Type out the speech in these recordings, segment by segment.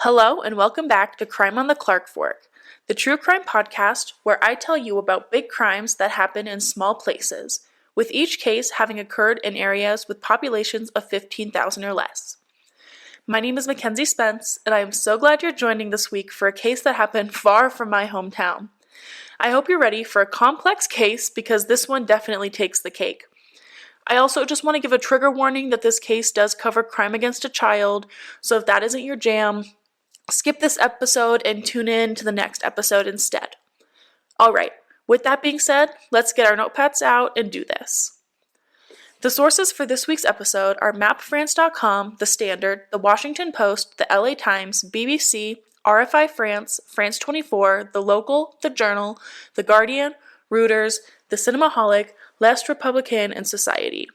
Hello and welcome back to Crime on the Clarkfork, the true crime podcast where I tell you about big crimes that happen in small places, with each case having occurred in areas with populations of 15,000 or less. My name is Mackenzie Spence, and I am so glad you're joining this week for a case that happened far from my hometown. I hope you're ready for a complex case because this one definitely takes the cake. I also just want to give a trigger warning that this case does cover crime against a child, so if that isn't your jam, skip this episode and tune in to the next episode instead. Alright, with that being said, let's get our notepads out and do this. The sources for this week's episode are mapfrance.com, The Standard, The Washington Post, The LA Times, BBC, RFI France, France 24, The Local, The Journal, The Guardian, Reuters, The Cinemaholic, L'Est Republicain, and Society.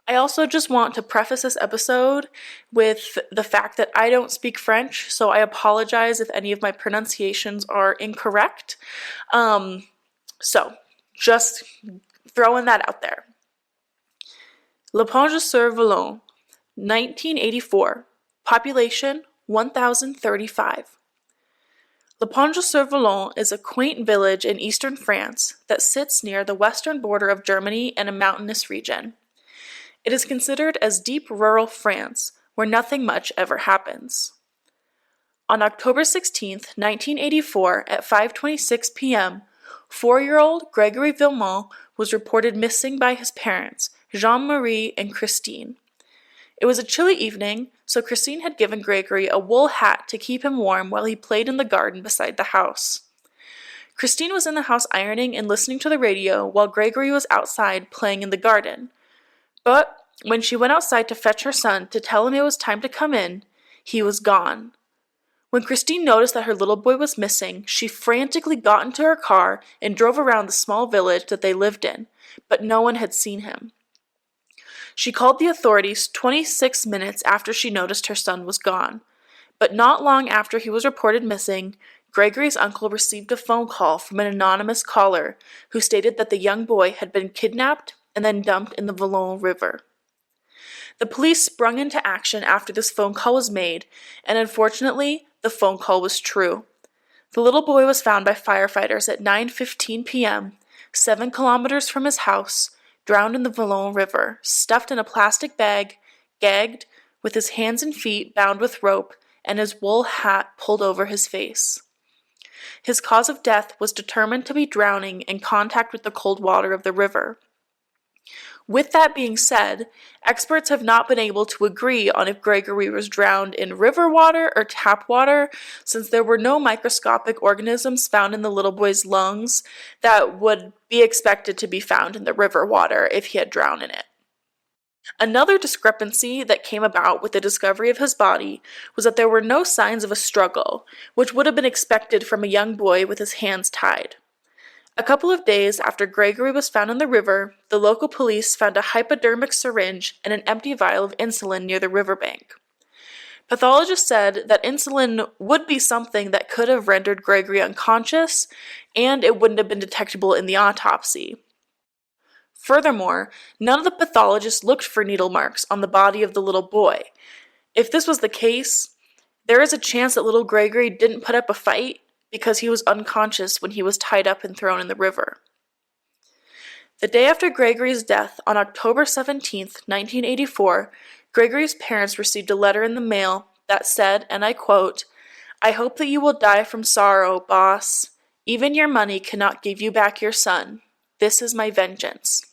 I also just want to preface this episode with the fact that I don't speak French, so I apologize if any of my pronunciations are incorrect. So, just throwing that out there. Lépanges-sur-Vologne, 1984, population 1,035. Lépanges-sur-Vologne is a quaint village in eastern France that sits near the western border of Germany and a mountainous region. It is considered as deep rural France, where nothing much ever happens. On October 16, 1984, at 5:26 p.m., 4-year-old Gregory Villemin was reported missing by his parents, Jean-Marie and Christine. It was a chilly evening, so Christine had given Gregory a wool hat to keep him warm while he played in the garden beside the house. Christine was in the house ironing and listening to the radio while Gregory was outside playing in the garden. But when she went outside to fetch her son to tell him it was time to come in, he was gone. When Christine noticed that her little boy was missing, she frantically got into her car and drove around the small village that they lived in, but no one had seen him. She called the authorities 26 minutes after she noticed her son was gone, but not long after he was reported missing, Gregory's uncle received a phone call from an anonymous caller who stated that the young boy had been kidnapped and then dumped in the Vologne River. The police sprung into action after this phone call was made, and unfortunately, the phone call was true. The little boy was found by firefighters at 9:15 p.m., 7 kilometers from his house, drowned in the Vologne River, stuffed in a plastic bag, gagged, with his hands and feet bound with rope, and his wool hat pulled over his face. His cause of death was determined to be drowning in contact with the cold water of the river. With that being said, experts have not been able to agree on if Gregory was drowned in river water or tap water, since there were no microscopic organisms found in the little boy's lungs that would be expected to be found in the river water if he had drowned in it. Another discrepancy that came about with the discovery of his body was that there were no signs of a struggle, which would have been expected from a young boy with his hands tied. A couple of days after Gregory was found in the river, the local police found a hypodermic syringe and an empty vial of insulin near the riverbank. Pathologists said that insulin would be something that could have rendered Gregory unconscious, and it wouldn't have been detectable in the autopsy. Furthermore, none of the pathologists looked for needle marks on the body of the little boy. If this was the case, there is a chance that little Gregory didn't put up a fight because he was unconscious when he was tied up and thrown in the river. The day after Gregory's death, on October 17, 1984, Gregory's parents received a letter in the mail that said, and I quote, "I hope that you will die from sorrow, boss. Even your money cannot give you back your son. This is my vengeance."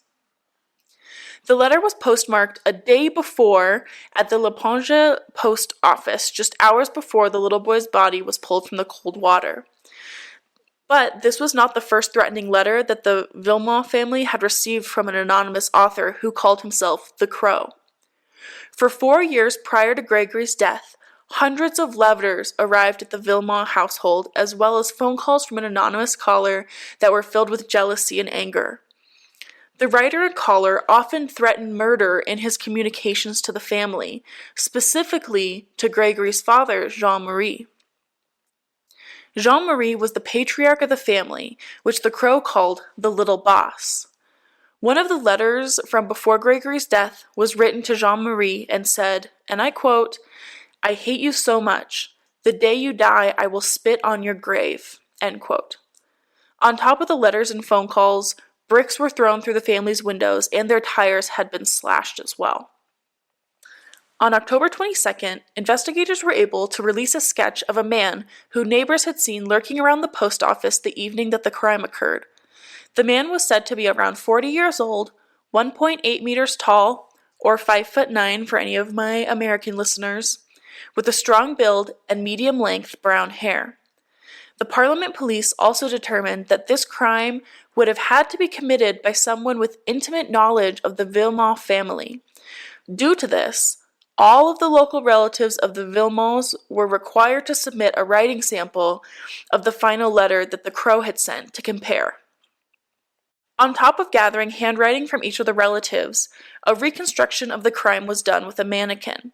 The letter was postmarked a day before at the Lépanges post office, just hours before the little boy's body was pulled from the cold water. But this was not the first threatening letter that the Villemin family had received from an anonymous author who called himself the Crow. For 4 years prior to Gregory's death, hundreds of letters arrived at the Villemin household, as well as phone calls from an anonymous caller that were filled with jealousy and anger. The writer and caller often threatened murder in his communications to the family, specifically to Gregory's father, Jean-Marie. Jean-Marie was the patriarch of the family, which the Crow called the Little Boss. One of the letters from before Gregory's death was written to Jean-Marie and said, and I quote, "I hate you so much. "The day you die, I will spit on your grave," end quote. On top of the letters and phone calls, bricks were thrown through the family's windows and their tires had been slashed as well. On October 22nd, investigators were able to release a sketch of a man who neighbors had seen lurking around the post office the evening that the crime occurred. The man was said to be around 40 years old, 1.8 meters tall, or 5'9" for any of my American listeners, with a strong build and medium-length brown hair. The Parliament police also determined that this crime would have had to be committed by someone with intimate knowledge of the Villemin family. Due to this, all of the local relatives of the Villemins were required to submit a writing sample of the final letter that the crow had sent to compare. On top of gathering handwriting from each of the relatives, a reconstruction of the crime was done with a mannequin.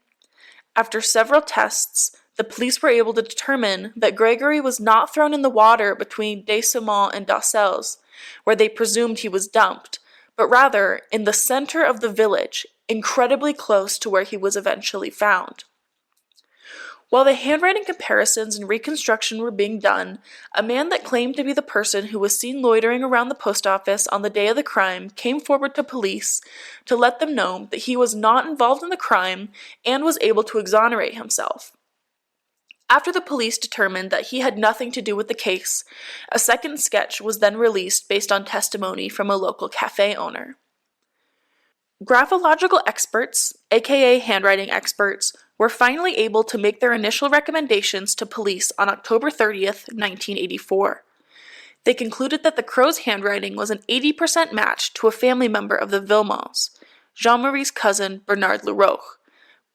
After several tests, the police were able to determine that Gregory was not thrown in the water between Desaumont and Dauxelles, where they presumed he was dumped, but rather in the center of the village, incredibly close to where he was eventually found. While the handwriting comparisons and reconstruction were being done, a man that claimed to be the person who was seen loitering around the post office on the day of the crime came forward to police to let them know that he was not involved in the crime and was able to exonerate himself. After the police determined that he had nothing to do with the case, a second sketch was then released based on testimony from a local cafe owner. Graphological experts, aka handwriting experts, were finally able to make their initial recommendations to police on October 30th, 1984. They concluded that the crow's handwriting was an 80% match to a family member of the Villemins, Jean-Marie's cousin Bernard Leroux,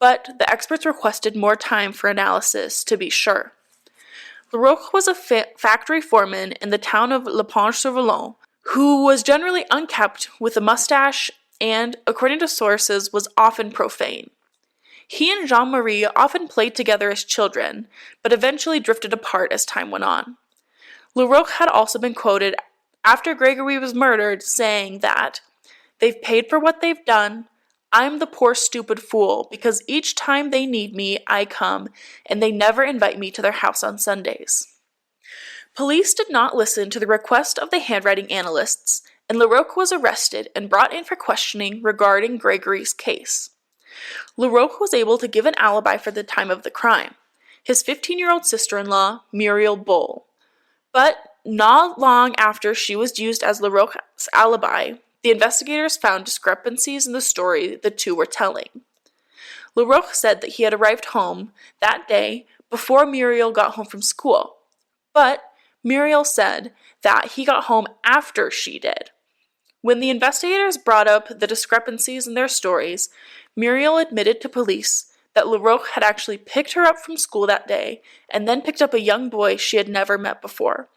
but the experts requested more time for analysis to be sure. Leroux was a factory foreman in the town of Lépanges-sur-Vologne, who was generally unkempt with a mustache and, according to sources, was often profane. He and Jean-Marie often played together as children, but eventually drifted apart as time went on. Leroux had also been quoted after Gregory was murdered saying that, "They've paid for what they've done. I'm the poor stupid fool because each time they need me, I come, and they never invite me to their house on Sundays." Police did not listen to the request of the handwriting analysts, and Leroux was arrested and brought in for questioning regarding Gregory's case. Leroux was able to give an alibi for the time of the crime, his 15-year-old sister-in-law, Muriel Boll. But not long after she was used as Leroux's alibi, the investigators found discrepancies in the story the two were telling. Leroux said that he had arrived home that day before Muriel got home from school, but Muriel said that he got home after she did. When the investigators brought up the discrepancies in their stories, Muriel admitted to police that Leroux had actually picked her up from school that day and then picked up a young boy she had never met before.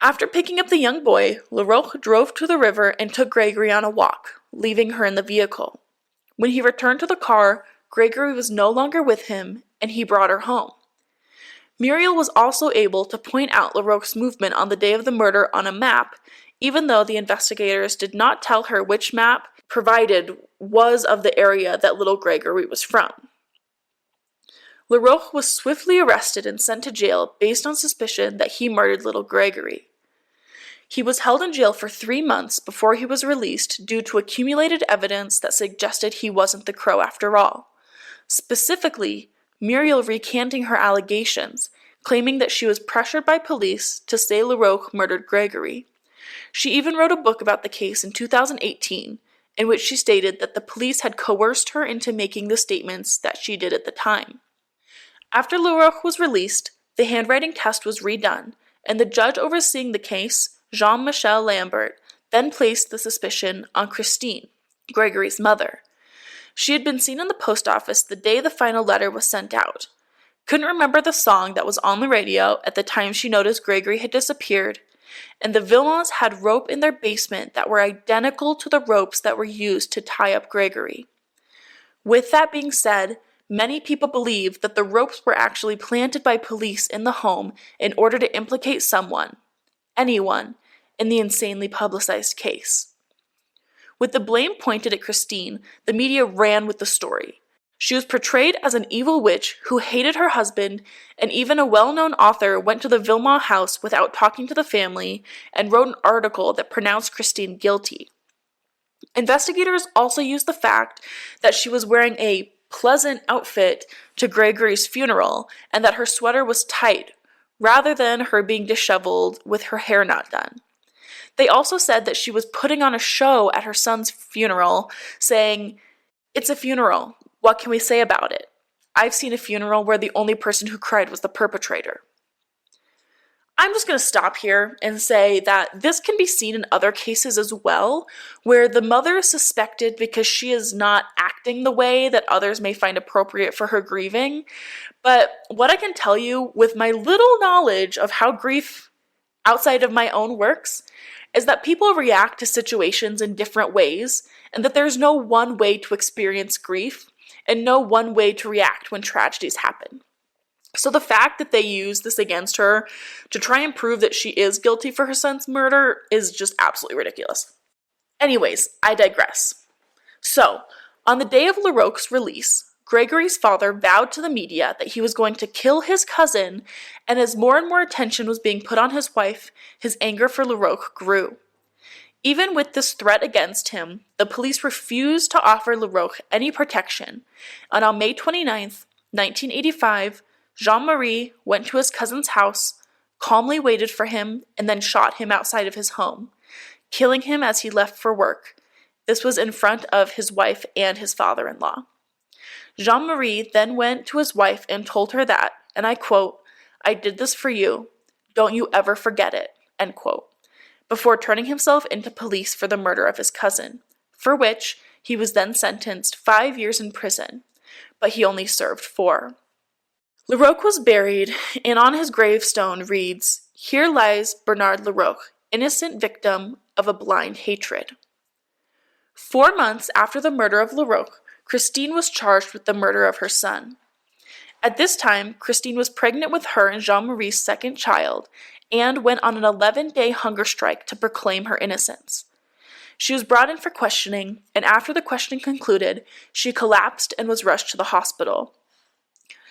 After picking up the young boy, Leroux drove to the river and took Gregory on a walk, leaving her in the vehicle. When he returned to the car, Gregory was no longer with him, and he brought her home. Muriel was also able to point out Leroux's movement on the day of the murder on a map, even though the investigators did not tell her which map provided was of the area that little Gregory was from. Leroux was swiftly arrested and sent to jail based on suspicion that he murdered little Gregory. He was held in jail for 3 months before he was released due to accumulated evidence that suggested he wasn't the crow after all. Specifically, Muriel recanting her allegations, claiming that she was pressured by police to say Leroux murdered Gregory. She even wrote a book about the case in 2018, in which she stated that the police had coerced her into making the statements that she did at the time. After Leroux was released, the handwriting test was redone, and the judge overseeing the case, Jean-Michel Lambert, then placed the suspicion on Christine, Gregory's mother. She had been seen in the post office the day the final letter was sent out. Couldn't remember the song that was on the radio at the time she noticed Gregory had disappeared, and the Villemins had rope in their basement that were identical to the ropes that were used to tie up Gregory. With that being said, many people believe that the ropes were actually planted by police in the home in order to implicate someone, anyone, in the insanely publicized case. With the blame pointed at Christine, the media ran with the story. She was portrayed as an evil witch who hated her husband, and even a well-known author went to the Villemin house without talking to the family and wrote an article that pronounced Christine guilty. Investigators also used the fact that she was wearing a pleasant outfit to Gregory's funeral and that her sweater was tight, rather than her being disheveled with her hair not done. They also said that she was putting on a show at her son's funeral, saying, "It's a funeral. What can we say about it? I've seen a funeral where the only person who cried was the perpetrator." I'm just going to stop here and say that this can be seen in other cases as well, where the mother is suspected because she is not acting the way that others may find appropriate for her grieving. But what I can tell you with my little knowledge of how grief outside of my own works is that people react to situations in different ways, and that there's no one way to experience grief and no one way to react when tragedies happen. So the fact that they use this against her to try and prove that she is guilty for her son's murder is just absolutely ridiculous. Anyways, I digress. So, on the day of Larocque's release, Gregory's father vowed to the media that he was going to kill his cousin, and as more and more attention was being put on his wife, his anger for Larocque grew. Even with this threat against him, the police refused to offer Larocque any protection, and on May 29th, 1985, Jean-Marie went to his cousin's house, calmly waited for him, and then shot him outside of his home, killing him as he left for work. This was in front of his wife and his father-in-law. Jean-Marie then went to his wife and told her that, and I quote, "I did this for you. Don't you ever forget it," end quote, before turning himself into police for the murder of his cousin, for which he was then sentenced 5 years in prison, but he only served 4. Larocque was buried, and on his gravestone reads, "Here lies Bernard Larocque, innocent victim of a blind hatred." 4 months after the murder of Larocque, Christine was charged with the murder of her son. At this time, Christine was pregnant with her and Jean-Marie's second child, and went on an 11-day hunger strike to proclaim her innocence. She was brought in for questioning, and after the questioning concluded, she collapsed and was rushed to the hospital.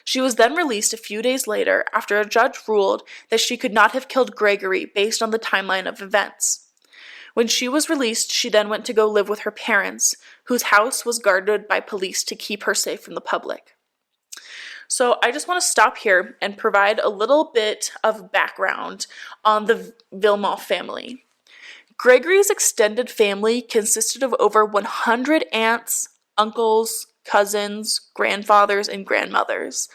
She was then released a few days later after a judge ruled that she could not have killed Gregory based on the timeline of events. When she was released, she then went to go live with her parents, whose house was guarded by police to keep her safe from the public. So I just want to stop here and provide a little bit of background on the Villemin family. Gregory's extended family consisted of over 100 aunts, uncles, cousins, grandfathers, and grandmothers.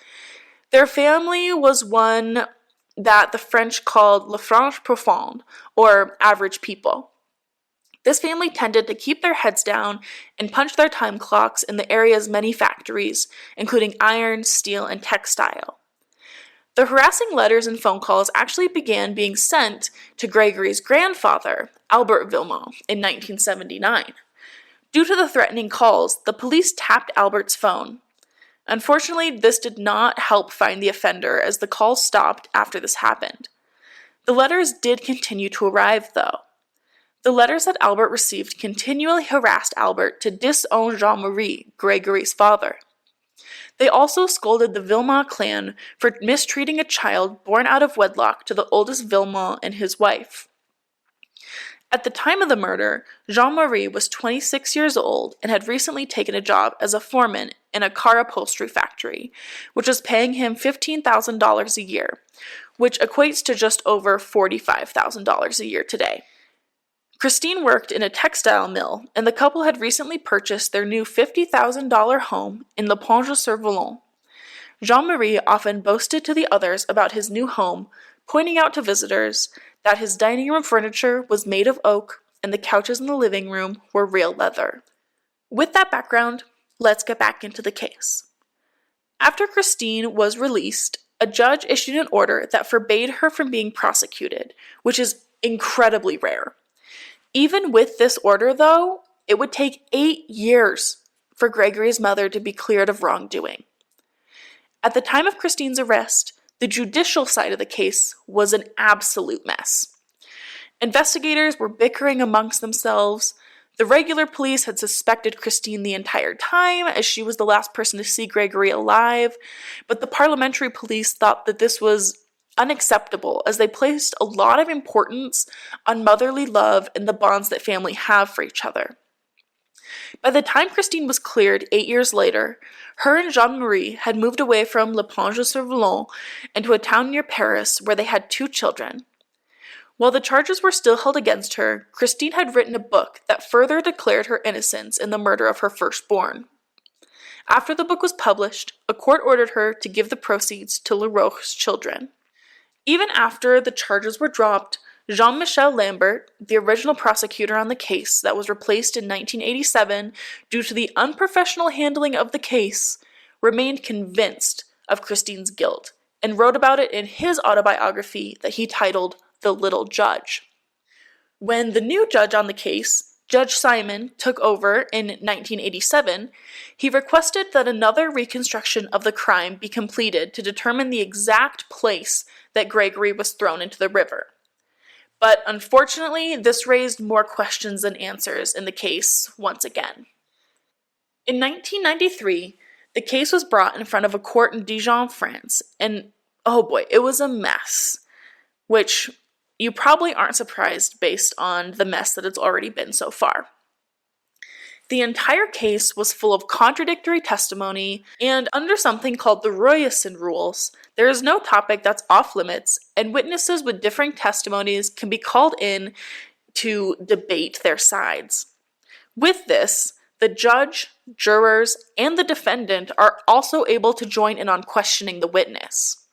Their family was one that the French called la frange profonde, or average people. This family tended to keep their heads down and punch their time clocks in the area's many factories, including iron, steel, and textile. The harassing letters and phone calls actually began being sent to Gregory's grandfather, Albert Villemin, in 1979. Due to the threatening calls, the police tapped Albert's phone. Unfortunately, this did not help find the offender, as the calls stopped after this happened. The letters did continue to arrive, though. The letters that Albert received continually harassed Albert to disown Jean-Marie, Gregory's father. They also scolded the Villemin clan for mistreating a child born out of wedlock to the oldest Villemin and his wife. At the time of the murder, Jean-Marie was 26 years old and had recently taken a job as a foreman in a car upholstery factory, which was paying him $15,000 a year, which equates to just over $45,000 a year today. Christine worked in a textile mill, and the couple had recently purchased their new $50,000 home in Lépanges-sur-Vologne. Jean-Marie often boasted to the others about his new home, pointing out to visitors that his dining room furniture was made of oak and the couches in the living room were real leather. With that background, let's get back into the case. After Christine was released, a judge issued an order that forbade her from being prosecuted, which is incredibly rare. Even with this order, though, it would take 8 years for Gregory's mother to be cleared of wrongdoing. At the time of Christine's arrest, the judicial side of the case was an absolute mess. Investigators were bickering amongst themselves, The regular police had suspected Christine the entire time, as she was the last person to see Gregory alive, but the parliamentary police thought that this was unacceptable, as they placed a lot of importance on motherly love and the bonds that family have for each other. By the time Christine was cleared 8 years later, her and Jean-Marie had moved away from Lépanges-sur-Vologne into a town near Paris where they had 2 children. While the charges were still held against her, Christine had written a book that further declared her innocence in the murder of her firstborn. After the book was published, a court ordered her to give the proceeds to Leroch's children. Even after the charges were dropped, Jean-Michel Lambert, the original prosecutor on the case that was replaced in 1987 due to the unprofessional handling of the case, remained convinced of Christine's guilt and wrote about it in his autobiography that he titled The Little Judge. When the new judge on the case, Judge Simon, took over in 1987, he requested that another reconstruction of the crime be completed to determine the exact place that Gregory was thrown into the river. But unfortunately, this raised more questions than answers in the case once again. In 1993, the case was brought in front of a court in Dijon, France, and oh boy, it was a mess, which you probably aren't surprised based on the mess that it's already been so far. The entire case was full of contradictory testimony, and under something called the Royuson rules, there is no topic that's off limits, and witnesses with differing testimonies can be called in to debate their sides. With this, the judge, jurors, and the defendant are also able to join in on questioning the witness.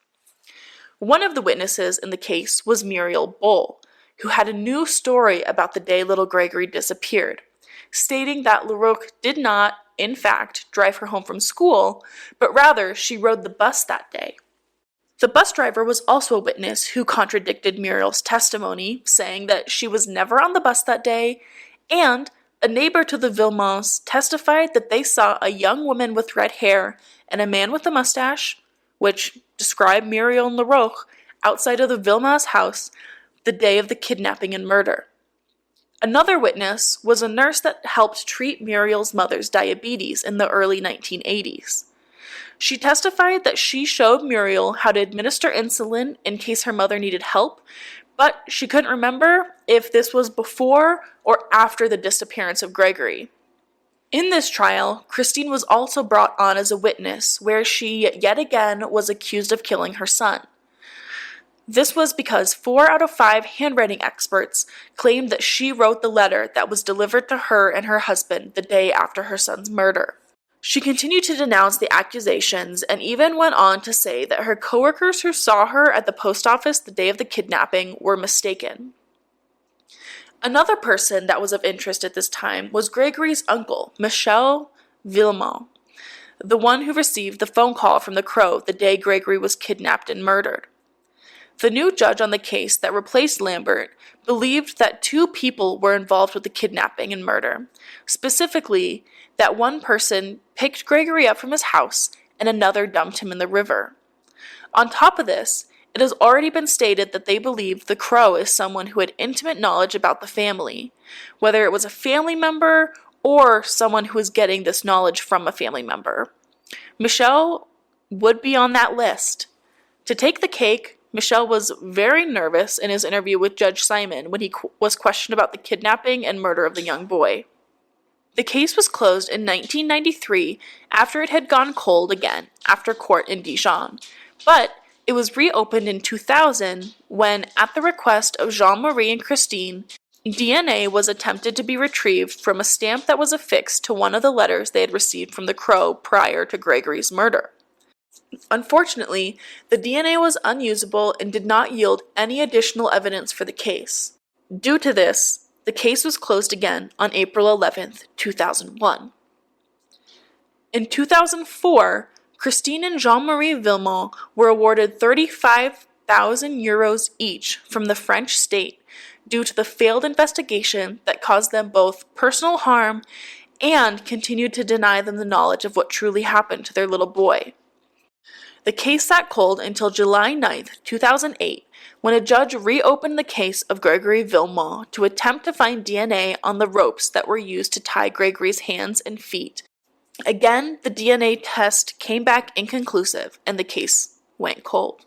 One of the witnesses in the case was Muriel Boll, who had a new story about the day little Gregory disappeared, stating that Leroch did not, in fact, drive her home from school, but rather she rode the bus that day. The bus driver was also a witness who contradicted Muriel's testimony, saying that she was never on the bus that day, and a neighbor to the Villemins testified that they saw a young woman with red hair and a man with a mustache, which described Muriel and Leroch, outside of the Villemins' house the day of the kidnapping and murder. Another witness was a nurse that helped treat Muriel's mother's diabetes in the early 1980s. She testified that she showed Muriel how to administer insulin in case her mother needed help, but she couldn't remember if this was before or after the disappearance of Gregory. In this trial, Christine was also brought on as a witness, where she yet again was accused of killing her son. This was because 4 out of 5 handwriting experts claimed that she wrote the letter that was delivered to her and her husband the day after her son's murder. She continued to denounce the accusations and even went on to say that her coworkers who saw her at the post office the day of the kidnapping were mistaken. Another person that was of interest at this time was Gregory's uncle, Michel Villemin, the one who received the phone call from the Crow the day Gregory was kidnapped and murdered. The new judge on the case that replaced Lambert believed that 2 people were involved with the kidnapping and murder, specifically that one person picked Gregory up from his house and another dumped him in the river. On top of this, it has already been stated that they believed the Crow is someone who had intimate knowledge about the family, whether it was a family member or someone who was getting this knowledge from a family member. Michel would be on that list. To take the cake, Michel was very nervous in his interview with Judge Simon when he was questioned about the kidnapping and murder of the young boy. The case was closed in 1993 after it had gone cold again after court in Dijon, but it was reopened in 2000 when, at the request of Jean-Marie and Christine, DNA was attempted to be retrieved from a stamp that was affixed to one of the letters they had received from the Crow prior to Gregory's murder. Unfortunately, the DNA was unusable and did not yield any additional evidence for the case. Due to this, the case was closed again on April 11, 2001. In 2004, Christine and Jean-Marie Villemin were awarded €35,000 each from the French state due to the failed investigation that caused them both personal harm and continued to deny them the knowledge of what truly happened to their little boy. The case sat cold until July 9, 2008, when a judge reopened the case of Gregory Villemin to attempt to find DNA on the ropes that were used to tie Gregory's hands and feet. Again, the DNA test came back inconclusive, and the case went cold.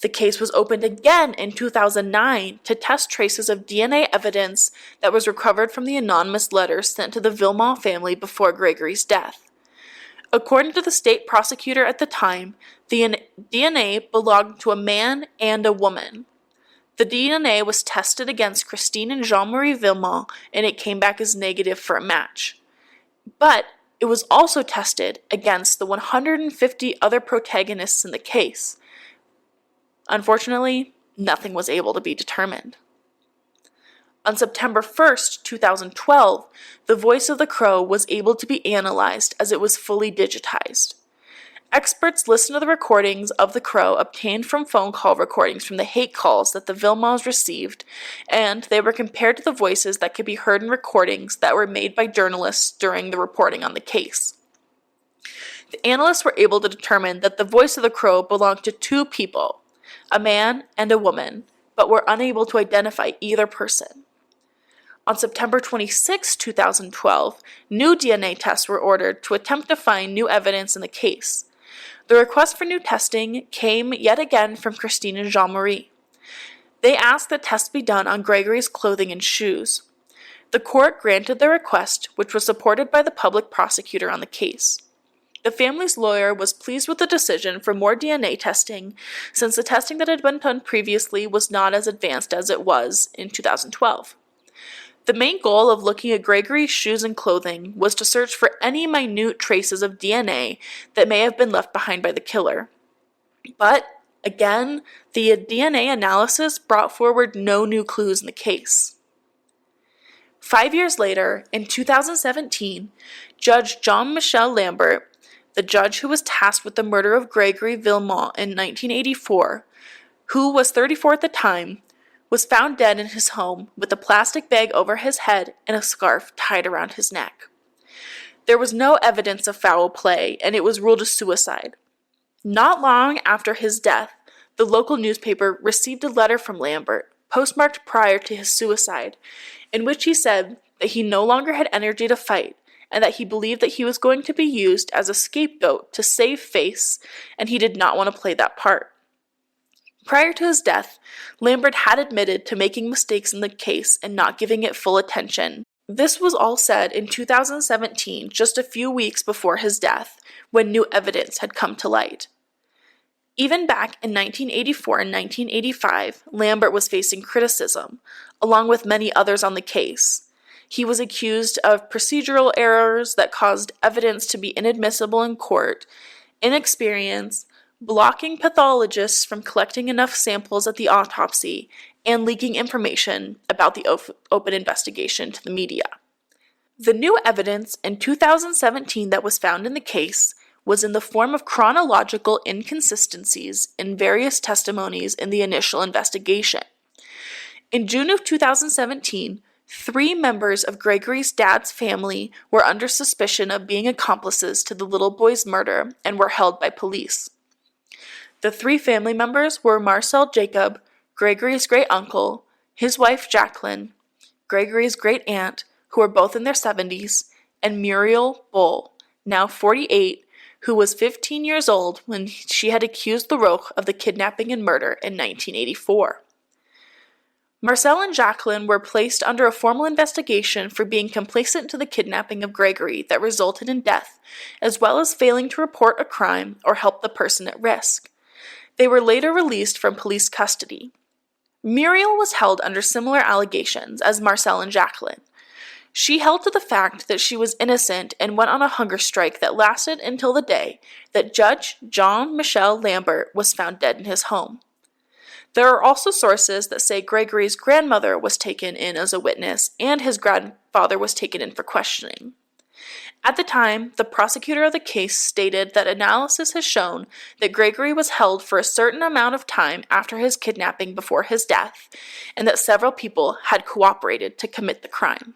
The case was opened again in 2009 to test traces of DNA evidence that was recovered from the anonymous letters sent to the Villemin family before Gregory's death. According to the state prosecutor at the time, the DNA belonged to a man and a woman. The DNA was tested against Christine and Jean-Marie Villemin, and it came back as negative for a match. But it was also tested against the 150 other protagonists in the case. Unfortunately, nothing was able to be determined. On September 1st, 2012, the voice of the crow was able to be analyzed as it was fully digitized. Experts listened to the recordings of the crow obtained from phone call recordings from the hate calls that the Villemins received, and they were compared to the voices that could be heard in recordings that were made by journalists during the reporting on the case. The analysts were able to determine that the voice of the crow belonged to two people, a man and a woman, but were unable to identify either person. On September 26, 2012, new DNA tests were ordered to attempt to find new evidence in the case. The request for new testing came yet again from Christine and Jean-Marie. They asked that tests be done on Gregory's clothing and shoes. The court granted their request, which was supported by the public prosecutor on the case. The family's lawyer was pleased with the decision for more DNA testing, since the testing that had been done previously was not as advanced as it was in 2012. The main goal of looking at Gregory's shoes and clothing was to search for any minute traces of DNA that may have been left behind by the killer. But, again, the DNA analysis brought forward no new clues in the case. 5 years later, in 2017, Judge Jean-Michel Lambert, the judge who was tasked with the murder of Gregory Villemin in 1984, who was 34 at the time, was found dead in his home with a plastic bag over his head and a scarf tied around his neck. There was no evidence of foul play, and it was ruled a suicide. Not long after his death, the local newspaper received a letter from Lambert, postmarked prior to his suicide, in which he said that he no longer had energy to fight, and that he believed that he was going to be used as a scapegoat to save face, and he did not want to play that part. Prior to his death, Lambert had admitted to making mistakes in the case and not giving it full attention. This was all said in 2017, just a few weeks before his death, when new evidence had come to light. Even back in 1984 and 1985, Lambert was facing criticism, along with many others on the case. He was accused of procedural errors that caused evidence to be inadmissible in court, inexperience, blocking pathologists from collecting enough samples at the autopsy, and leaking information about the open investigation to the media. The new evidence in 2017 that was found in the case was in the form of chronological inconsistencies in various testimonies in the initial investigation. In June of 2017, 3 members of Gregory's dad's family were under suspicion of being accomplices to the little boy's murder and were held by police. The 3 family members were Marcel Jacob, Gregory's great-uncle, his wife Jacqueline, Gregory's great-aunt, who were both in their 70s, and Muriel Bull, now 48, who was 15 years old when she had accused Laroque of the kidnapping and murder in 1984. Marcel and Jacqueline were placed under a formal investigation for being complacent to the kidnapping of Gregory that resulted in death, as well as failing to report a crime or help the person at risk. They were later released from police custody. Muriel was held under similar allegations as Marcel and Jacqueline. She held to the fact that she was innocent and went on a hunger strike that lasted until the day that Judge Jean-Michel Lambert was found dead in his home. There are also sources that say Gregory's grandmother was taken in as a witness and his grandfather was taken in for questioning. At the time, the prosecutor of the case stated that analysis has shown that Gregory was held for a certain amount of time after his kidnapping before his death, and that several people had cooperated to commit the crime.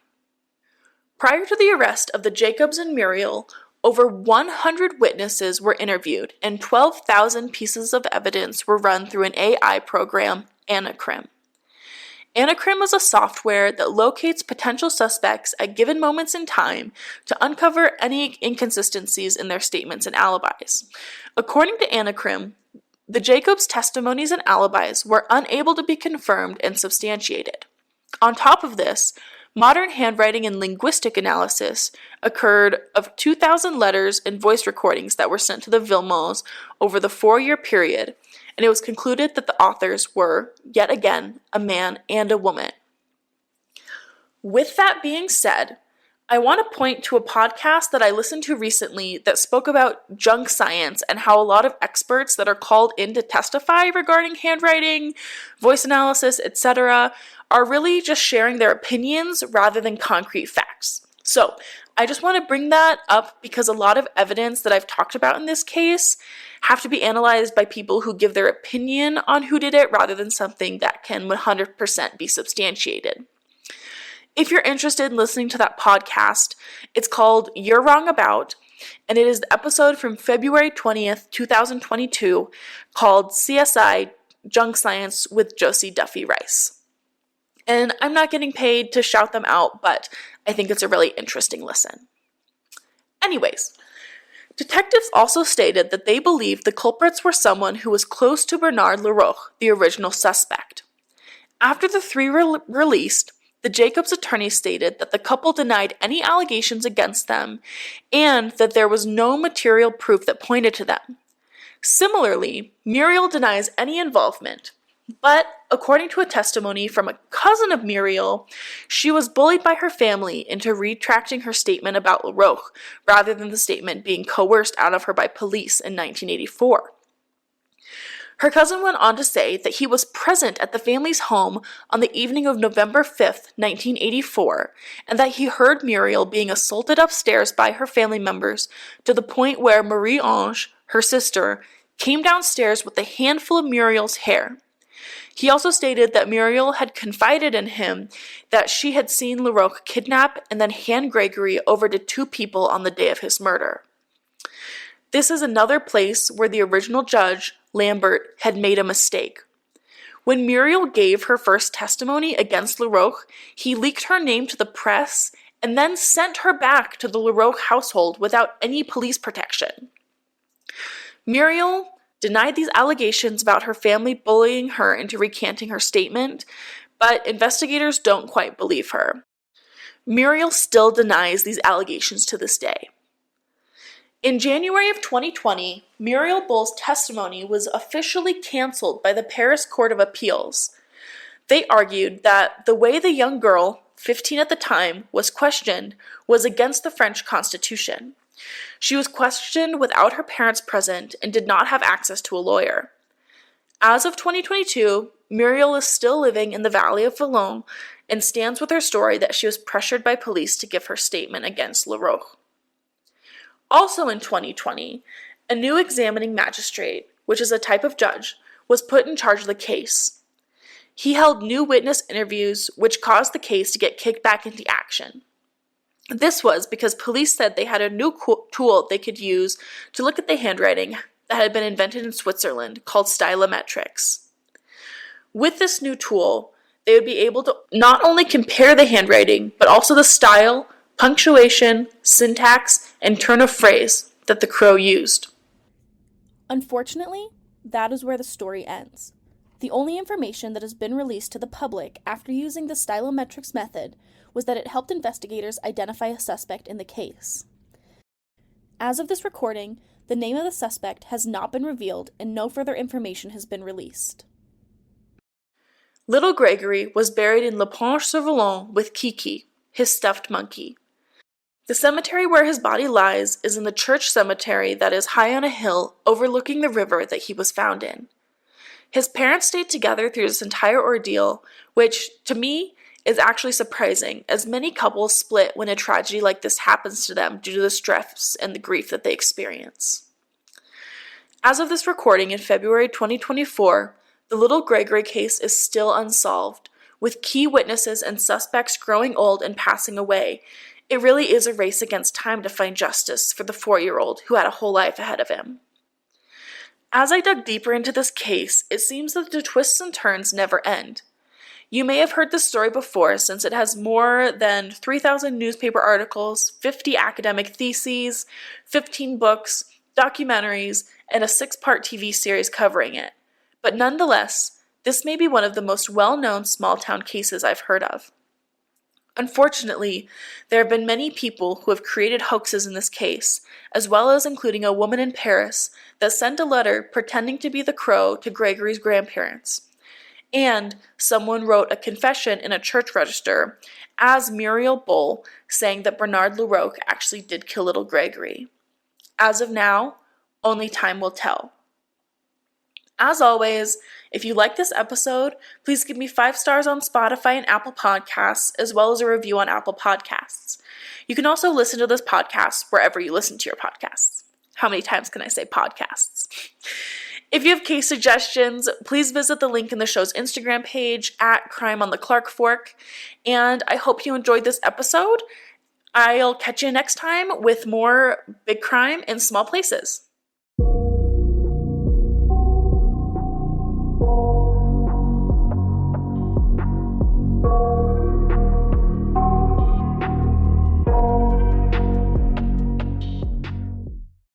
Prior to the arrest of the Jacobs and Muriel, over 100 witnesses were interviewed and 12,000 pieces of evidence were run through an AI program, Anacrim. Anacrim is a software that locates potential suspects at given moments in time to uncover any inconsistencies in their statements and alibis. According to Anacrim, the Jacobs' testimonies and alibis were unable to be confirmed and substantiated. On top of this, modern handwriting and linguistic analysis occurred of 2,000 letters and voice recordings that were sent to the Villemins over the 4-year period, and it was concluded that the authors were, yet again, a man and a woman. With that being said, I want to point to a podcast that I listened to recently that spoke about junk science and how a lot of experts that are called in to testify regarding handwriting, voice analysis, etc., are really just sharing their opinions rather than concrete facts. So, I just want to bring that up because a lot of evidence that I've talked about in this case have to be analyzed by people who give their opinion on who did it rather than something that can 100% be substantiated. If you're interested in listening to that podcast, it's called You're Wrong About, and it is the episode from February 20th, 2022, called CSI Junk Science with Josie Duffy Rice. And I'm not getting paid to shout them out, but I think it's a really interesting listen. Anyways, detectives also stated that they believed the culprits were someone who was close to Bernard Laroche, the original suspect. After the three were released, the Jacobs attorney stated that the couple denied any allegations against them and that there was no material proof that pointed to them. Similarly, Muriel denies any involvement, but according to a testimony from a cousin of Muriel, she was bullied by her family into retracting her statement about Laroche rather than the statement being coerced out of her by police in 1984. Her cousin went on to say that he was present at the family's home on the evening of November 5th, 1984, and that he heard Muriel being assaulted upstairs by her family members to the point where Marie-Ange, her sister, came downstairs with a handful of Muriel's hair. He also stated that Muriel had confided in him that she had seen Laroche kidnap and then hand Gregory over to 2 people on the day of his murder. This is another place where the original judge, Lambert, had made a mistake. When Muriel gave her first testimony against Laroche, he leaked her name to the press and then sent her back to the Laroche household without any police protection. Muriel denied these allegations about her family bullying her into recanting her statement, but investigators don't quite believe her. Muriel still denies these allegations to this day. In January of 2020, Muriel Bull's testimony was officially canceled by the Paris Court of Appeals. They argued that the way the young girl, 15 at the time, was questioned was against the French Constitution. She was questioned without her parents present and did not have access to a lawyer. As of 2022, Muriel is still living in the Valley of Villemin and stands with her story that she was pressured by police to give her statement against Laroche. Also in 2020, a new examining magistrate, which is a type of judge, was put in charge of the case. He held new witness interviews, which caused the case to get kicked back into action. This was because police said they had a new tool they could use to look at the handwriting that had been invented in Switzerland called stylometrics. With this new tool, they would be able to not only compare the handwriting, but also the style, punctuation, syntax, and turn of phrase that the crow used. Unfortunately, that is where the story ends. The only information that has been released to the public after using the stylometrics method was that it helped investigators identify a suspect in the case. As of this recording, the name of the suspect has not been revealed and no further information has been released. Little Gregory was buried in Lépanges-sur-Vologne with Kiki, his stuffed monkey. The cemetery where his body lies is in the church cemetery that is high on a hill overlooking the river that he was found in. His parents stayed together through this entire ordeal, which, to me, is actually surprising, as many couples split when a tragedy like this happens to them due to the stress and the grief that they experience. As of this recording in February 2024, the Little Gregory case is still unsolved, with key witnesses and suspects growing old and passing away, It really is a race against time to find justice for the 4-year-old who had a whole life ahead of him. As I dug deeper into this case, it seems that the twists and turns never end. You may have heard this story before since it has more than 3,000 newspaper articles, 50 academic theses, 15 books, documentaries, and a 6-part TV series covering it. But nonetheless, this may be one of the most well-known small-town cases I've heard of. Unfortunately, there have been many people who have created hoaxes in this case, as well as including a woman in Paris that sent a letter pretending to be the crow to Gregory's grandparents. And someone wrote a confession in a church register as Muriel Bull, saying that Bernard LaRocque actually did kill little Gregory. As of now, only time will tell. As always, if you like this episode, please give me 5 stars on Spotify and Apple Podcasts, as well as a review on Apple Podcasts. You can also listen to this podcast wherever you listen to your podcasts. How many times can I say podcasts? If you have case suggestions, please visit the link in the show's Instagram page at Crime on the Clarkfork. And I hope you enjoyed this episode. I'll catch you next time with more big crime in small places.